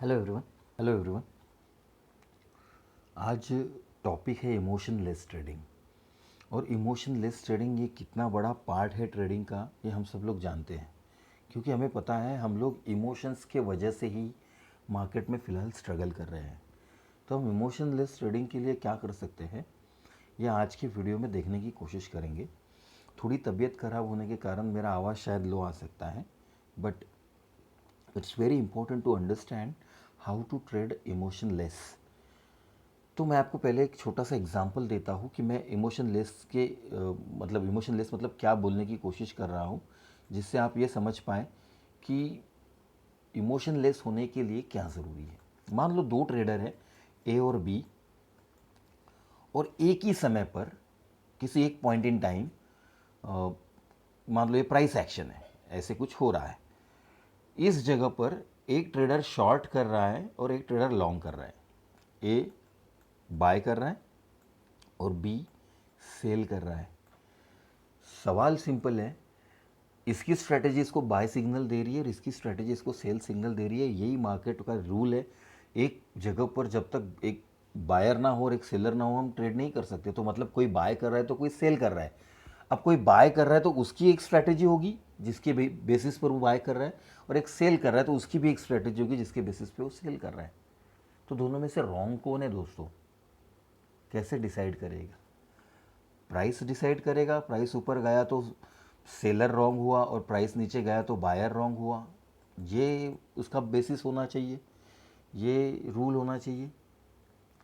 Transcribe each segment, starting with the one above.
Hello everyone. आज topic है emotionless trading. और इमोशनलेस ट्रेडिंग ये कितना बड़ा पार्ट है ट्रेडिंग का, ये हम सब लोग जानते हैं, क्योंकि हमें पता है हम लोग इमोशंस के वजह से ही मार्केट में फ़िलहाल स्ट्रगल कर रहे हैं। तो हम इमोशनलेस ट्रेडिंग के लिए क्या कर सकते हैं, ये आज की वीडियो में देखने की कोशिश करेंगे। थोड़ी तबीयत ख़राब होने के कारण मेरा आवाज़ शायद लो आ सकता है, but it's very important to understand how to trade emotionless. तो मैं आपको पहले एक छोटा सा एग्जांपल देता हूँ कि मैं इमोशनलेस मतलब क्या बोलने की कोशिश कर रहा हूँ, जिससे आप ये समझ पाएँ कि इमोशनलेस होने के लिए क्या ज़रूरी है। मान लो दो ट्रेडर हैं, ए और बी, और एक ही समय पर किसी एक पॉइंट इन टाइम मान लो ये प्राइस एक्शन है, ऐसे कुछ हो रहा है। इस जगह पर एक ट्रेडर शॉर्ट कर रहा है और एक ट्रेडर लॉन्ग कर रहा है। ए बाय कर रहा है और बी सेल कर रहा है। सवाल सिंपल है, इसकी स्ट्रेटेजी इसको बाय सिग्नल दे रही है और इसकी स्ट्रेटेजी इसको सेल सिग्नल दे रही है। यही मार्केट का रूल है। एक जगह पर जब तक एक बायर ना हो और एक सेलर ना हो, हम ट्रेड नहीं कर सकते। तो मतलब कोई बाय कर रहा है तो कोई सेल कर रहा है। अब कोई बाय कर रहा है तो उसकी एक स्ट्रेटेजी होगी जिसके बेसिस पर वो बाय कर रहा है, और एक सेल कर रहा है तो उसकी भी एक स्ट्रेटेजी होगी जिसके बेसिस पे वो सेल कर रहा है। तो दोनों में से रॉन्ग कौन है दोस्तों? कैसे डिसाइड करेगा? प्राइस डिसाइड करेगा। प्राइस ऊपर गया तो सेलर रॉन्ग हुआ और प्राइस नीचे गया तो बायर रॉन्ग हुआ। ये उसका बेसिस होना चाहिए, ये रूल होना चाहिए।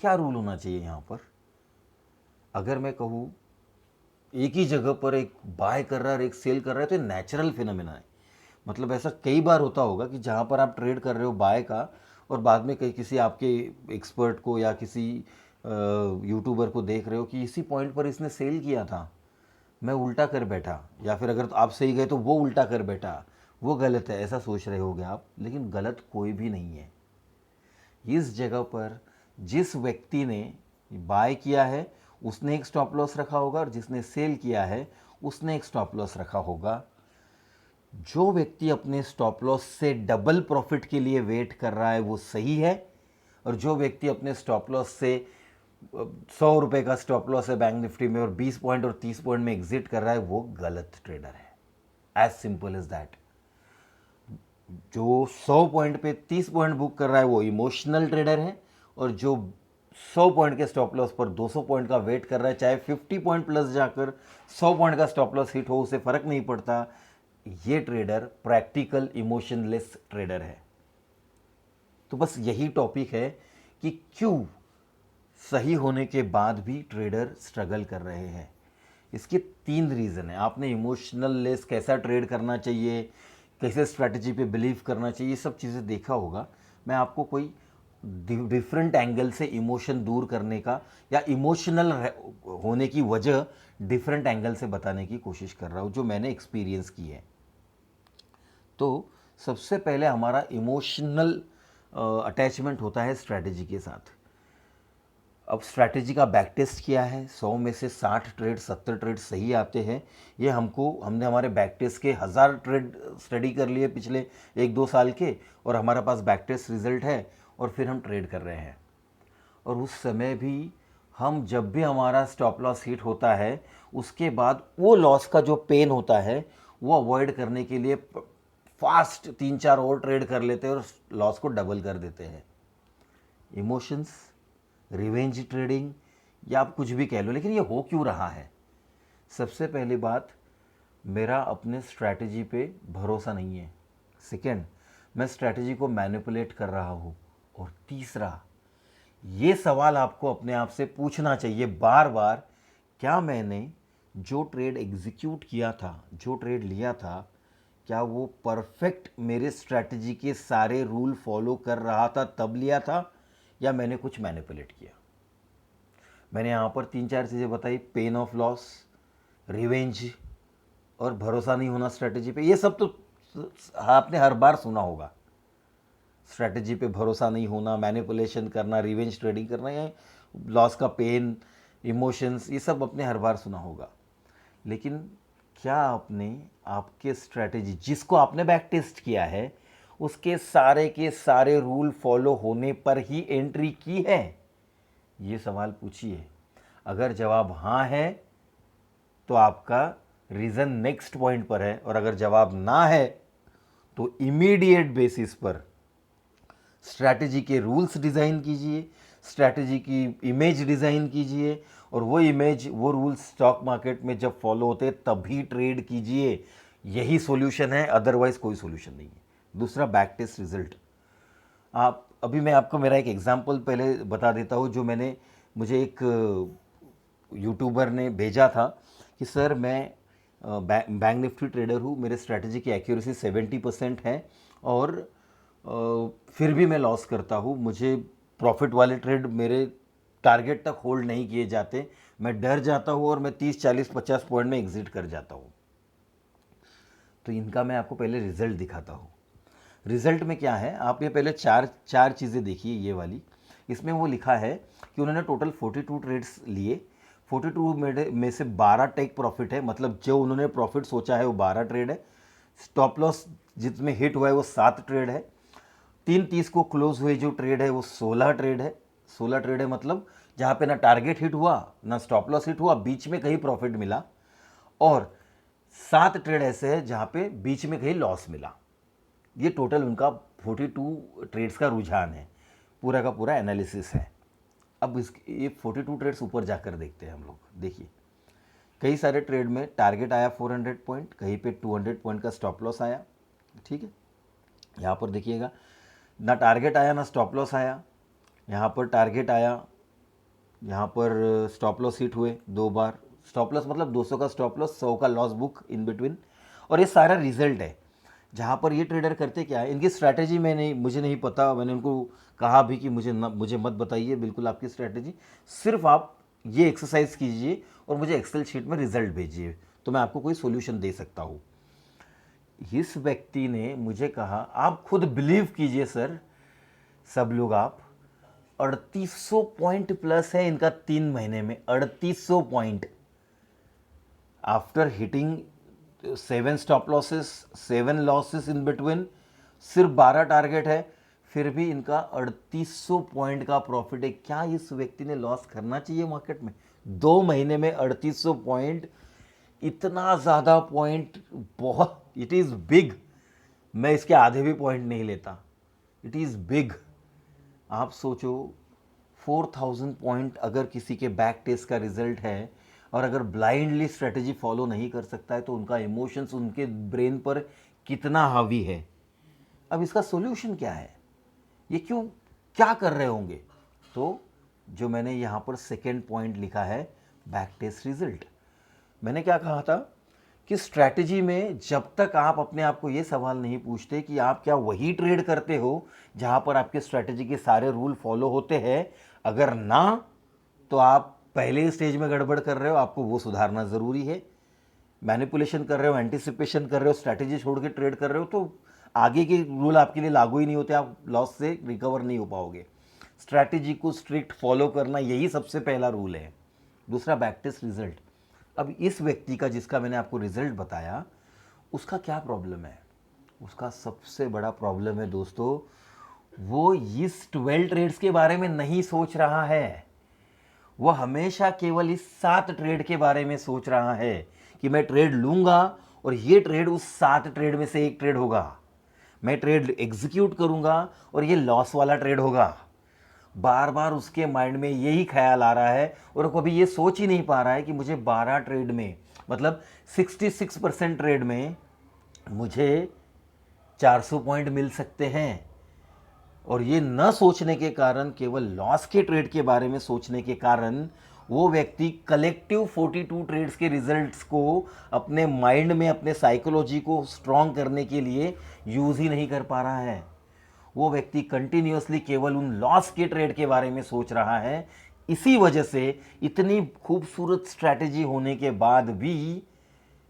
क्या रूल होना चाहिए यहाँ पर? अगर मैं कहूँ एक ही जगह पर एक बाय कर रहा है और एक सेल कर रहा है, तो नेचुरल फिनोमेना है। मतलब ऐसा कई बार होता होगा कि जहाँ पर आप ट्रेड कर रहे हो बाय का, और बाद में कहीं किसी आपके एक्सपर्ट को या किसी यूट्यूबर को देख रहे हो कि इसी पॉइंट पर इसने सेल किया था, मैं उल्टा कर बैठा, या फिर अगर आप सही गए तो वो उल्टा कर बैठा, वो गलत है, ऐसा सोच रहे होगे आप। लेकिन गलत कोई भी नहीं है। इस जगह पर जिस व्यक्ति ने बाय किया है उसने एक स्टॉप लॉस रखा होगा, और जिसने सेल किया है उसने एक स्टॉप लॉस रखा होगा। जो व्यक्ति अपने स्टॉप लॉस से डबल प्रॉफिट के लिए वेट कर रहा है वो सही है, और जो व्यक्ति अपने स्टॉप लॉस से 100 रुपये का स्टॉप लॉस है बैंक निफ्टी में और 20 पॉइंट और 30 पॉइंट में एग्जिट कर रहा है, वो गलत ट्रेडर है। As simple as that. जो 100 पॉइंट पे 30 पॉइंट बुक कर रहा है वो इमोशनल ट्रेडर है, और जो 100 पॉइंट के स्टॉप लॉस पर 200 पॉइंट का वेट कर रहा है, चाहे 50 पॉइंट प्लस जाकर 100 पॉइंट का स्टॉप लॉस हिट हो, उसे फर्क नहीं पड़ता। ये ट्रेडर प्रैक्टिकल इमोशनलेस ट्रेडर है। तो बस यही टॉपिक है कि क्यों सही होने के बाद भी ट्रेडर स्ट्रगल कर रहे हैं। इसके 3 रीज़न है। आपने इमोशनल लेस कैसा ट्रेड करना चाहिए, कैसे स्ट्रैटेजी पे बिलीव करना चाहिए, ये सब चीज़ें देखा होगा। मैं आपको कोई डिफरेंट एंगल से इमोशन दूर करने का, या इमोशनल होने की वजह डिफरेंट एंगल से बताने की कोशिश कर रहा हूँ, जो मैंने एक्सपीरियंस की है। तो सबसे पहले हमारा इमोशनल अटैचमेंट होता है स्ट्रैटेजी के साथ। अब स्ट्रैटेजी का बैक टेस्ट किया है, 100 में से 60 ट्रेड 70 ट्रेड सही आते हैं। ये हमने हमारे बैक टेस्ट के 1000 ट्रेड स्टडी कर लिए पिछले 1-2 साल के, और हमारे पास बैक टेस्ट रिजल्ट है, और फिर हम ट्रेड कर रहे हैं। और उस समय भी हम जब भी हमारा स्टॉप लॉस हिट होता है, उसके बाद वो लॉस का जो पेन होता है वो अवॉइड करने के लिए फास्ट 3-4 और ट्रेड कर लेते हैं और लॉस को डबल कर देते हैं। इमोशंस, रिवेंज ट्रेडिंग, या आप कुछ भी कह लो, लेकिन ये हो क्यों रहा है? सबसे पहली बात, मेरा अपने स्ट्रैटेजी पे भरोसा नहीं है। सेकेंड, मैं स्ट्रैटेजी को मैनिपुलेट कर रहा हूँ। और तीसरा, ये सवाल आपको अपने आप से पूछना चाहिए बार बार, क्या मैंने जो ट्रेड एग्जीक्यूट किया था, जो ट्रेड लिया था, क्या वो परफेक्ट मेरे स्ट्रैटेजी के सारे रूल फॉलो कर रहा था तब लिया था, या मैंने कुछ मैनिपुलेट किया? मैंने यहाँ पर 3-4 चीज़ें बताई, पेन ऑफ लॉस, रिवेंज, और भरोसा नहीं होना स्ट्रैटेजी पे। ये सब तो आपने हर बार सुना होगा। स्ट्रैटेजी पे भरोसा नहीं होना, मैनिपुलेशन करना, रिवेंज ट्रेडिंग करना, या लॉस का पेन, इमोशंस, ये सब आपने हर बार सुना होगा। लेकिन क्या आपने आपके स्ट्रैटेजी जिसको आपने बैक टेस्ट किया है उसके सारे के सारे रूल फॉलो होने पर ही एंट्री की है? ये सवाल पूछिए। अगर जवाब हाँ है तो आपका रीज़न नेक्स्ट पॉइंट पर है, और अगर जवाब ना है तो इमीडिएट बेसिस पर स्ट्रैटेजी के रूल्स डिज़ाइन कीजिए, स्ट्रैटेजी की इमेज डिज़ाइन कीजिए, और वो इमेज वो रूल्स स्टॉक मार्केट में जब फॉलो होते हैं तभी ट्रेड कीजिए। यही सॉल्यूशन है, अदरवाइज कोई सॉल्यूशन नहीं है। दूसरा, बैक टेस्ट रिजल्ट। आप अभी मैं आपको मेरा एक एग्जांपल पहले बता देता हूँ, जो मुझे एक यूट्यूबर ने भेजा था कि सर मैं बैंक निफ्टी ट्रेडर हूँ, मेरे स्ट्रैटेजी की एक्यूरेसी 70% है, और फिर भी मैं लॉस करता हूँ। मुझे प्रॉफिट वाले ट्रेड मेरे टारगेट तक होल्ड नहीं किए जाते, मैं डर जाता हूँ और मैं 30 40 50 पॉइंट में एग्जिट कर जाता हूँ। तो इनका मैं आपको पहले रिजल्ट दिखाता हूँ। रिजल्ट में क्या है, आप ये पहले चार चीज़ें देखिए। ये वाली, इसमें वो लिखा है कि उन्होंने टोटल 42 ट्रेड्स लिए, 42 में से 12 टेक प्रॉफिट है, मतलब जो उन्होंने प्रॉफिट सोचा है वो 12 ट्रेड है। स्टॉप लॉस जिसमें हिट हुआ है वो 7 ट्रेड है। 3:30 को क्लोज हुए जो ट्रेड है वो 16 ट्रेड है। 16 ट्रेड है मतलब जहाँ पे ना टारगेट हिट हुआ ना स्टॉप लॉस हिट हुआ, बीच में कहीं प्रॉफिट मिला, और 7 ट्रेड ऐसे है जहाँ पे बीच में कहीं लॉस मिला। ये टोटल उनका 42 ट्रेड्स का रुझान है, पूरा का पूरा एनालिसिस है। अब ये 42 ट्रेड्स ऊपर जाकर देखते हैं हम लोग। देखिए, कई सारे ट्रेड में टारगेट आया 400 पॉइंट, कहीं पे 200 पॉइंट का स्टॉप लॉस आया। ठीक है, यहाँ पर देखिएगा, ना टारगेट आया ना स्टॉप लॉस आया। यहाँ पर टारगेट आया, यहाँ पर स्टॉप लॉस हिट हुए 2 बार। स्टॉप लॉस मतलब 200 का स्टॉप लॉस, 100 का लॉस बुक इन बिटवीन, और ये सारा रिजल्ट है। जहाँ पर ये ट्रेडर करते क्या है, इनकी स्ट्रैटेजी मुझे नहीं पता, मैंने उनको कहा भी कि मुझे मत बताइए बिल्कुल आपकी स्ट्रैटेजी, सिर्फ आप ये एक्सरसाइज कीजिए और मुझे एक्सेल शीट में रिजल्ट भेजिए, तो मैं आपको कोई सोल्यूशन दे सकता हूँ। इस व्यक्ति ने मुझे कहा, आप खुद बिलीव कीजिए सर, सब लोग, आप 3800 पॉइंट प्लस है इनका 3 महीने में, 3800 point after hitting 7 stop losses, 7 losses in between, सिर्फ 12 टारगेट है, फिर भी इनका 3800 पॉइंट का प्रॉफिट है। क्या इस व्यक्ति ने लॉस करना चाहिए मार्केट में? 2 महीने में 3800 पॉइंट, इतना ज़्यादा पॉइंट, बहुत, इट इज़ बिग। मैं इसके आधे भी पॉइंट नहीं लेता, इट इज़ बिग। आप सोचो, 4000 पॉइंट अगर किसी के बैक टेस्ट का रिजल्ट है, और अगर ब्लाइंडली स्ट्रेटजी फॉलो नहीं कर सकता है, तो उनका इमोशंस उनके ब्रेन पर कितना हावी है। अब इसका सॉल्यूशन क्या है, ये क्या कर रहे होंगे? तो जो मैंने यहाँ पर सेकेंड पॉइंट लिखा है, बैक टेस्ट रिजल्ट। मैंने क्या कहा था कि स्ट्रैटेजी में जब तक आप अपने आप को ये सवाल नहीं पूछते कि आप क्या वही ट्रेड करते हो जहाँ पर आपके स्ट्रैटेजी के सारे रूल फॉलो होते हैं, अगर ना, तो आप पहले स्टेज में गड़बड़ कर रहे हो, आपको वो सुधारना ज़रूरी है। मैनिपुलेशन कर रहे हो, एंटिसिपेशन कर रहे हो, स्ट्रैटेजी छोड़ के ट्रेड कर रहे हो, तो आगे के रूल आपके लिए लागू ही नहीं होते, आप लॉस से रिकवर नहीं हो पाओगे। स्ट्रैटेजी को स्ट्रिक्ट फॉलो करना, यही सबसे पहला रूल है। दूसरा, बैक टेस्ट रिजल्ट। अब इस व्यक्ति का, जिसका मैंने आपको रिजल्ट बताया, उसका क्या प्रॉब्लम है? उसका सबसे बड़ा प्रॉब्लम है दोस्तों, वो इस 12 ट्रेड्स के बारे में नहीं सोच रहा है। वो हमेशा केवल इस 7 ट्रेड के बारे में सोच रहा है कि मैं ट्रेड लूंगा और ये ट्रेड उस 7 ट्रेड में से एक ट्रेड होगा, मैं ट्रेड एग्जीक्यूट करूंगा और ये लॉस वाला ट्रेड होगा। बार बार उसके माइंड में यही ख्याल आ रहा है, और कभी ये सोच ही नहीं पा रहा है कि मुझे 12 ट्रेड में, मतलब 66% ट्रेड में मुझे 400 पॉइंट मिल सकते हैं। और ये न सोचने के कारण, केवल लॉस के ट्रेड के बारे में सोचने के कारण, वो व्यक्ति कलेक्टिव 42 ट्रेड्स के रिजल्ट्स को अपने माइंड में, अपने साइकोलॉजी को स्ट्रॉन्ग करने के लिए यूज़ ही नहीं कर पा रहा है। वो व्यक्ति कंटिन्यूअसली केवल उन लॉस के ट्रेड के बारे में सोच रहा है। इसी वजह से इतनी खूबसूरत स्ट्रैटेजी होने के बाद भी,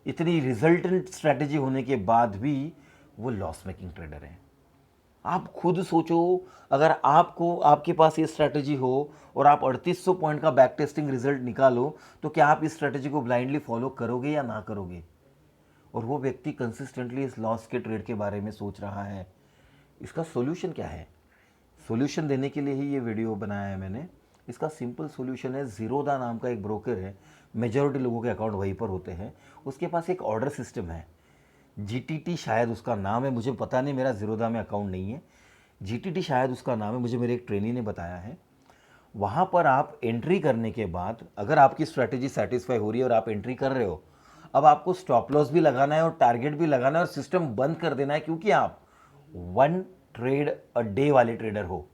इतनी रिजल्टेंट स्ट्रैटेजी होने के बाद भी, वो लॉस मेकिंग ट्रेडर है। आप खुद सोचो, अगर आपको, आपके पास ये स्ट्रैटेजी हो और आप 3800 पॉइंट का बैक टेस्टिंग रिजल्ट निकालो, तो क्या आप इस स्ट्रैटेजी को ब्लाइंडली फॉलो करोगे या ना करोगे? और वो व्यक्ति कंसिस्टेंटली इस लॉस के ट्रेड के बारे में सोच रहा है। इसका सॉल्यूशन क्या है? सॉल्यूशन देने के लिए ही ये वीडियो बनाया है मैंने। इसका सिंपल सॉल्यूशन है, ज़ीरोदा नाम का एक ब्रोकर है, मेजॉरिटी लोगों के अकाउंट वहीं पर होते हैं। उसके पास एक ऑर्डर सिस्टम है, जीटीटी शायद उसका नाम है, मुझे पता नहीं, मेरा ज़ीरोदा में अकाउंट नहीं है। जीटीटी शायद उसका नाम है, मुझे मेरे एक ट्रेनी ने बताया है। वहाँ पर आप एंट्री करने के बाद अगर आपकी स्ट्रैटेजी सेटिस्फाई हो रही है और आप एंट्री कर रहे हो, अब आपको स्टॉप लॉस भी लगाना है और टारगेट भी लगाना है और सिस्टम बंद कर देना है, क्योंकि आप 1 ट्रेड अ डे वाले ट्रेडर हो।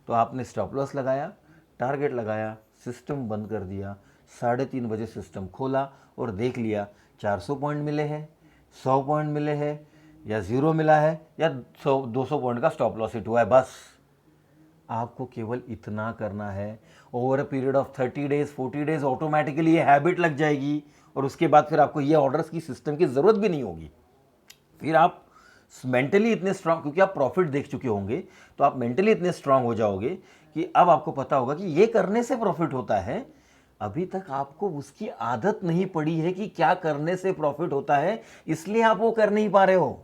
तो आपने स्टॉप लॉस लगाया, टारगेट लगाया, सिस्टम बंद कर दिया, 3:30 बजे सिस्टम खोला और देख लिया 400 पॉइंट मिले हैं, 100 पॉइंट मिले हैं, या ज़ीरो मिला है, या 100-200 पॉइंट का स्टॉप लॉस हिट हुआ है। बस आपको केवल इतना करना है। Over a period of 30 days 40 days automatically ये हैबिट लग जाएगी और उसके बाद फिर आपको ये ऑर्डर्स की सिस्टम की ज़रूरत भी नहीं होगी। फिर आप मेंटली इतने स्ट्रांग, क्योंकि आप प्रॉफिट देख चुके होंगे, तो आप मेंटली इतने स्ट्रांग हो जाओगे कि अब आपको पता होगा कि ये करने से प्रॉफिट होता है। अभी तक आपको उसकी आदत नहीं पड़ी है कि क्या करने से प्रॉफिट होता है, इसलिए आप वो कर नहीं पा रहे हो,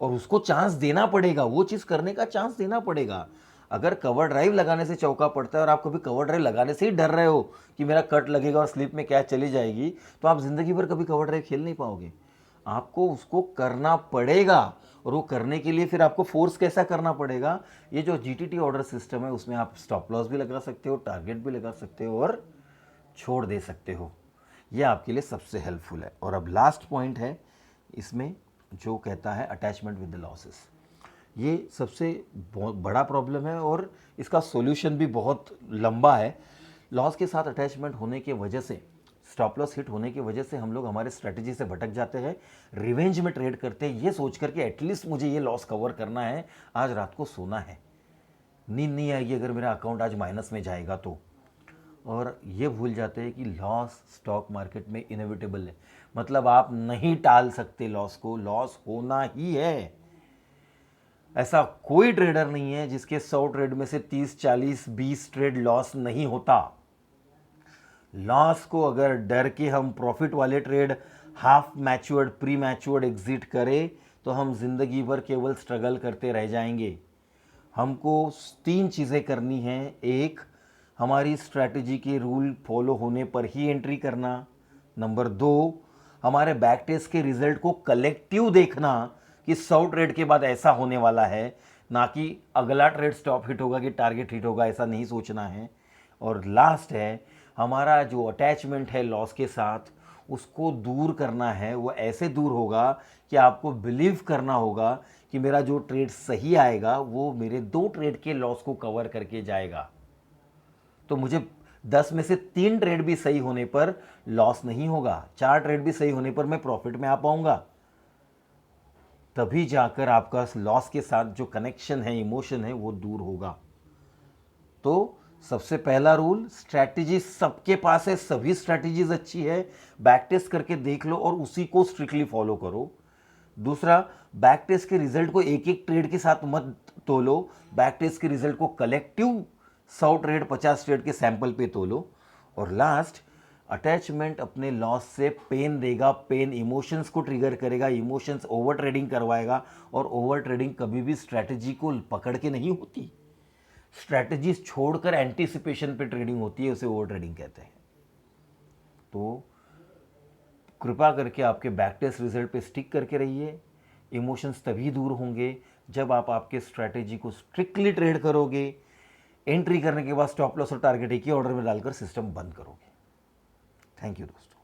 और उसको चांस देना पड़ेगा, वो चीज़ करने का चांस देना पड़ेगा। अगर कवर ड्राइव लगाने से चौका पड़ता है और आप कभी कवर ड्राइव लगाने से ही डर रहे हो कि मेरा कट लगेगा और स्लिप में क्या चली जाएगी, तो आप ज़िंदगी भर कभी कवर ड्राइव खेल नहीं पाओगे। आपको उसको करना पड़ेगा, और वो करने के लिए फिर आपको फोर्स कैसा करना पड़ेगा? ये जो जीटीटी ऑर्डर सिस्टम है उसमें आप स्टॉप लॉस भी लगा सकते हो, टारगेट भी लगा सकते हो और छोड़ दे सकते हो। ये आपके लिए सबसे हेल्पफुल है। और अब लास्ट पॉइंट है इसमें, जो कहता है अटैचमेंट विद द लॉसेस। ये सबसे बहुत बड़ा प्रॉब्लम है और इसका सॉल्यूशन भी बहुत लंबा है। लॉस के साथ अटैचमेंट होने की वजह से, स्टॉप लॉस हिट होने की वजह से हम लोग हमारे स्ट्रेटजी से भटक जाते हैं, रिवेंज में ट्रेड करते हैं, ये सोच कर कि एटलीस्ट मुझे ये लॉस कवर करना है, आज रात को सोना है, नींद नहीं आएगी अगर मेरा अकाउंट आज माइनस में जाएगा तो। और ये भूल जाते हैं कि लॉस स्टॉक मार्केट में इनएविटेबल है, मतलब आप नहीं टाल सकते लॉस को, लॉस होना ही है। ऐसा कोई ट्रेडर नहीं है जिसके 100 ट्रेड में से 30, 40, 20 ट्रेड लॉस नहीं होता। लॉस को अगर डर के हम प्रॉफिट वाले trade, half matured, pre matured exit करें, तो हम जिंदगी भर केवल स्ट्रगल करते रह जाएंगे। हमको 3 चीज़ें करनी हैं। एक, हमारी स्ट्रैटेजी के रूल फॉलो होने पर ही एंट्री करना। नंबर 2, हमारे बैक टेस्ट के रिजल्ट को कलेक्टिव देखना कि 100 ट्रेड के बाद ऐसा होने वाला है, ना कि अगला ट्रेड स्टॉप हिट होगा कि टारगेट हिट होगा, ऐसा नहीं सोचना है। और लास्ट है, हमारा जो अटैचमेंट है लॉस के साथ, उसको दूर करना है। वो ऐसे दूर होगा कि आपको बिलीव करना होगा कि मेरा जो ट्रेड सही आएगा वो मेरे 2 ट्रेड के लॉस को कवर करके जाएगा। तो मुझे 10 में से 3 ट्रेड भी सही होने पर लॉस नहीं होगा, 4 ट्रेड भी सही होने पर मैं प्रॉफिट में आ पाऊंगा। तभी जाकर आपका लॉस के साथ जो कनेक्शन है, इमोशन है, वो दूर होगा। तो सबसे पहला रूल, स्ट्रैटेजी सबके पास है, सभी स्ट्रैटेजीज अच्छी है, बैक टेस्ट करके देख लो और उसी को स्ट्रिक्टली फॉलो करो। दूसरा, बैक टेस्ट के रिजल्ट को एक एक ट्रेड के साथ मत तोलो, बैक टेस्ट के रिजल्ट को कलेक्टिव 100 ट्रेड 50 ट्रेड के सैंपल पे तोलो। और लास्ट, अटैचमेंट अपने लॉस से पेन देगा, पेन इमोशंस को ट्रिगर करेगा, इमोशंस ओवर ट्रेडिंग करवाएगा, और ओवर ट्रेडिंग कभी भी स्ट्रैटेजी को पकड़ के नहीं होती, स्ट्रैटेजीज छोड़कर एंटीसिपेशन पे ट्रेडिंग होती है, उसे ओवर ट्रेडिंग कहते हैं। तो कृपा करके आपके बैक टेस्ट रिजल्ट पे स्टिक करके रहिए। इमोशंस तभी दूर होंगे जब आप आपके स्ट्रैटेजी को स्ट्रिक्टली ट्रेड करोगे, एंट्री करने के बाद स्टॉप लॉस और टारगेट एक ही ऑर्डर में डालकर सिस्टम बंद करोगे। थैंक यू दोस्तों।